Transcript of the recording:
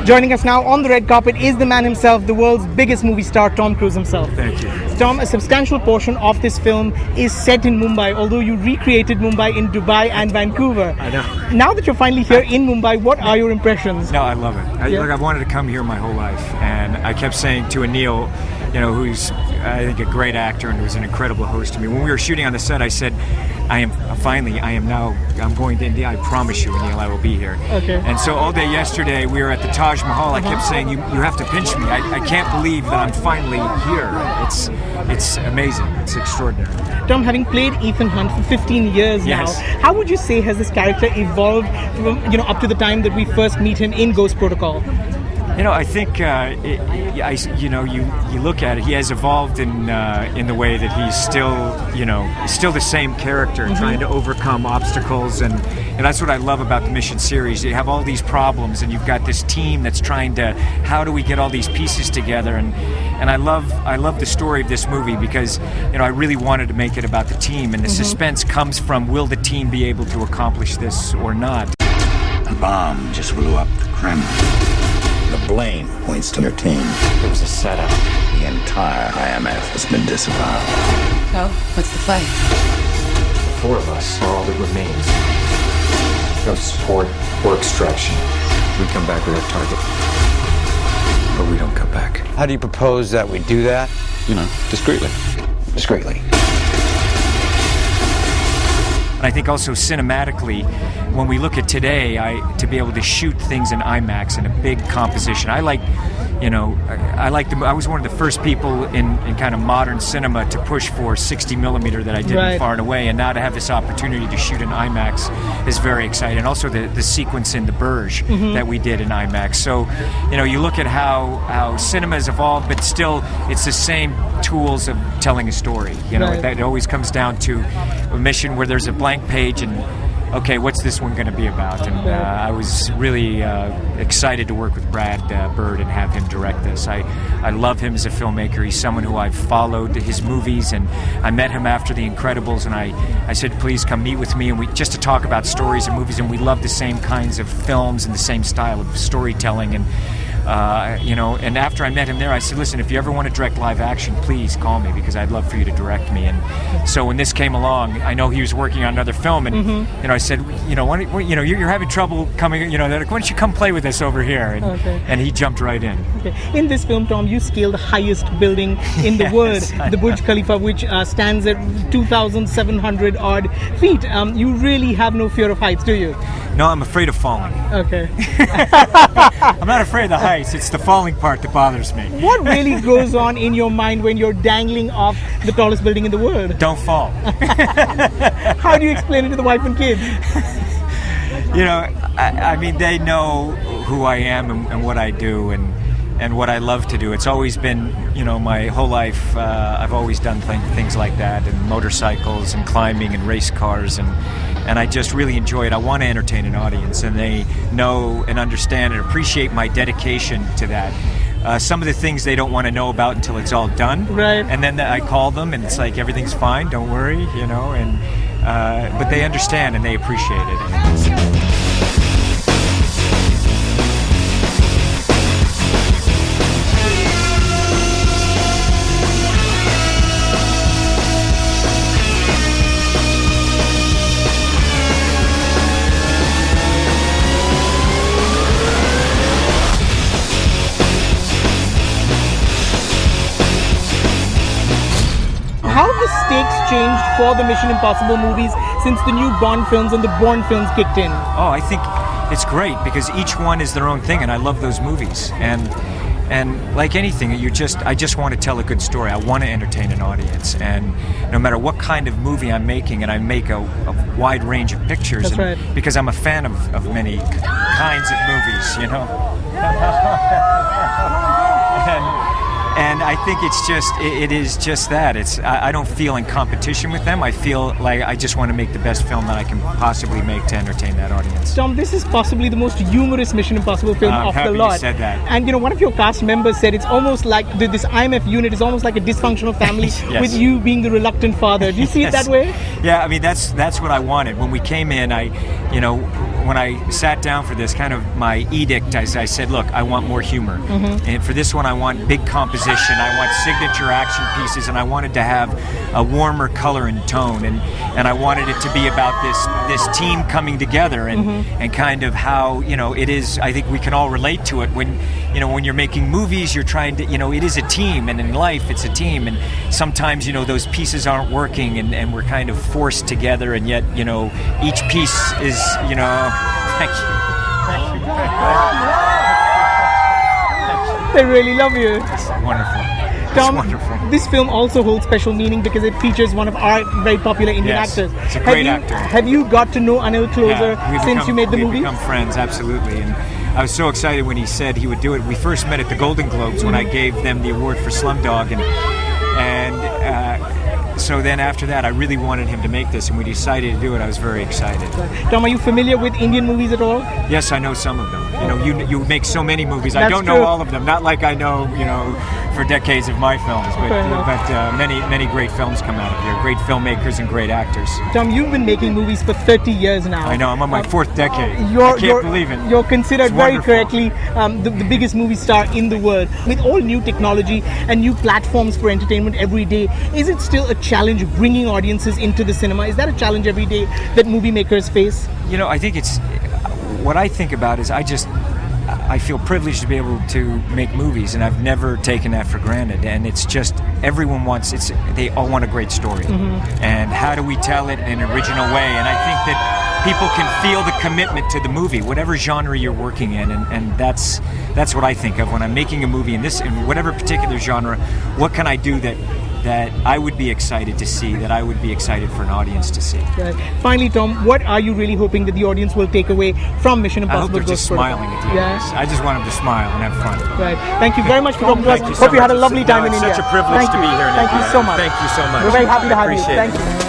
Joining us now on the red carpet is the man himself, the world's biggest movie star, Tom Cruise himself. Thank you. Tom, a substantial portion of this film is set in Mumbai, although you recreated Mumbai in Dubai and Vancouver. I know. Now that you're finally here in Mumbai, what are your impressions? No, I love it. Look, I've wanted to come here my whole life, and I kept saying to Anil, who's I think a great actor and was an incredible host to me. When we were shooting on the set, I said, I'm going to India. I promise you, Anil, I will be here. Okay. And so all day yesterday, we were at the Taj Mahal. I kept saying, you have to pinch me. I can't believe that I'm finally here. It's amazing. It's extraordinary. Tom, having played Ethan Hunt for 15 years now, how would you say has this character evolved from, up to the time that we first meet him in Ghost Protocol? I think you look at it. He has evolved in the way that he's still the same character, trying to overcome obstacles, and that's what I love about the Mission series. You have all these problems, and you've got this team that's trying to, how do we get all these pieces together? And I love the story of this movie because I really wanted to make it about the team, and the suspense comes from, will the team be able to accomplish this or not? A bomb just blew up the Kremlin. The blame points to your team. It was a setup. The entire IMF has been disavowed. So, what's the play? The four of us are all that remains. No support or extraction. We come back with our target. Or we don't come back. How do you propose that we do that? Discreetly. Discreetly. And I think also cinematically, when we look at today, to be able to shoot things in IMAX in a big composition, I was one of the first people in kind of modern cinema to push for 60 millimeter that I did in Far and Away, and now to have this opportunity to shoot in IMAX is very exciting. And also the sequence in The Burj that we did in IMAX. So, you look at how cinema has evolved, but still it's the same tools of telling a story. That always comes down to a mission where there's a blank page and, okay, what's this one going to be about? And I was really excited to work with Brad Bird and have him direct this. I love him as a filmmaker. He's someone who I've followed his movies, and I met him after The Incredibles, and I said, please come meet with me, and just to talk about stories and movies, and we love the same kinds of films and the same style of storytelling. And and after I met him there, I said, listen, if you ever want to direct live action, please call me, because I'd love for you to direct me. And so when this came along, I know he was working on another film, and I said, you're having trouble coming, why don't you come play with us over here? And he jumped right in. Okay. In this film, Tom, you scale the highest building in the world, the Burj Khalifa, which stands at 2,700 odd feet. You really have no fear of heights, do you? No, I'm afraid of falling. Okay. I'm not afraid of the heights. It's the falling part that bothers me. What really goes on in your mind when you're dangling off the tallest building in the world? Don't fall. How do you explain it to the wife and kids? I mean, they know who I am and what I do and what I love to do. It's always been, my whole life, I've always done things like that, and motorcycles and climbing and race cars, and I just really enjoy it. I want to entertain an audience, and they know and understand and appreciate my dedication to that. Some of the things they don't want to know about until it's all done. Right. And then I call them, and it's like, everything's fine, don't worry, but they understand and they appreciate it. How have the stakes changed for the Mission Impossible movies since the new Bond films and the Bourne films kicked in? Oh, I think it's great because each one is their own thing, and I love those movies. And like anything, I just want to tell a good story. I want to entertain an audience, and no matter what kind of movie I'm making, and I make a wide range of pictures, because I'm a fan of many kinds of movies, And I think it is just that. I don't feel in competition with them. I feel like I just want to make the best film that I can possibly make to entertain that audience. Tom, this is possibly the most humorous Mission Impossible film I'm of the happy lot. you said that. And one of your cast members said it's almost like this IMF unit is almost like a dysfunctional family, Yes. with you being the reluctant father. Do you see it that way? Yeah, I mean that's what I wanted. When we came in, when I sat down for this, kind of my edict, I said, look, I want more humor. And for this one, I want big composition, I want signature action pieces, and I wanted to have a warmer color and tone, and I wanted it to be about this team coming together and kind of how, it is. I think we can all relate to it when you're making movies, you're trying to, it is a team, and in life it's a team, and sometimes, those pieces aren't working, and we're kind of forced together, and yet, each piece is, thank you. They really love you. It's wonderful. Tom, it's wonderful. this film also holds special meaning because it features one of our very popular Indian Yes, actors. it's a great actor. Have you got to know Anil closer since you made the movie? We've become friends, absolutely. And I was so excited when he said he would do it. We first met at the Golden Globes when I gave them the award for Slumdog, and so then after that, I really wanted him to make this, and we decided to do it. I was very excited. Tom, are you familiar with Indian movies at all? Yes, I know some of them. You make so many movies. I That's don't true. know all of them. Not like I know, for decades of my films, but Fair enough. many great films come out of here. Great filmmakers and great actors. Tom, you've been making movies for 30 years now. I know. I'm on my fourth decade. You're, I can't believe it. You're considered It's very wonderful. correctly the biggest movie star in the world. With all new technology and new platforms for entertainment every day, is it still a challenge bringing audiences into the cinema? Is that a challenge every day that movie makers face? I think it's what I think about is I feel privileged to be able to make movies, and I've never taken that for granted. And it's just everyone they all want a great story, and how do we tell it in an original way? And I think that people can feel the commitment to the movie, whatever genre you're working in, and that's what I think of when I'm making a movie in whatever particular genre. What can I do that I would be excited to see, that I would be excited for an audience to see? Right. Finally, Tom, what are you really hoping that the audience will take away from Mission I hope Impossible? they're just smiling at the Yeah. audience. I just want them to smile and have fun. Right. Thank you very much for talking to us. Thank you so Hope you had a much. lovely time in It's India. such a privilege Thank to you. be here. Thank you so much. Thank you so much. We're very happy to have you. Appreciate it. Thank you.